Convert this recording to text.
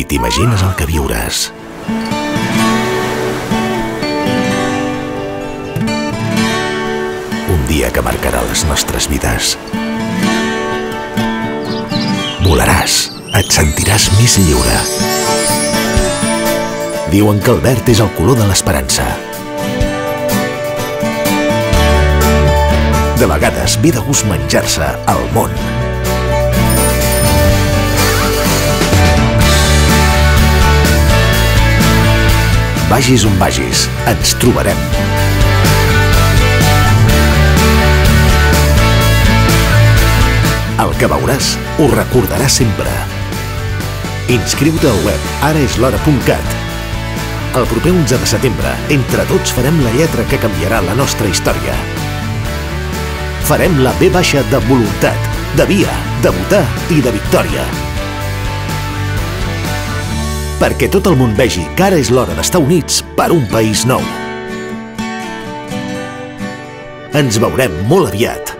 Ni t'imagines el que viuràs. Un dia que marcarà les nostres vides. Volaràs, et sentiràs més lliure. Diuen que el verd és el color de l'esperança. De vegades ve de gust menjar-se el món. Vagis on vagis, ens trobarem. El que veuràs ho recordaràs sempre. Inscriu-te al web araeslhora.cat. El proper 11 de setembre, entre tots farem la lletra que canviarà la nostra història. Farem la V baixa de voluntat, de via, de votar i de victòria. Perquè tot el món vegi que ara és l'hora d'estar units per un país nou. Ens veurem molt aviat.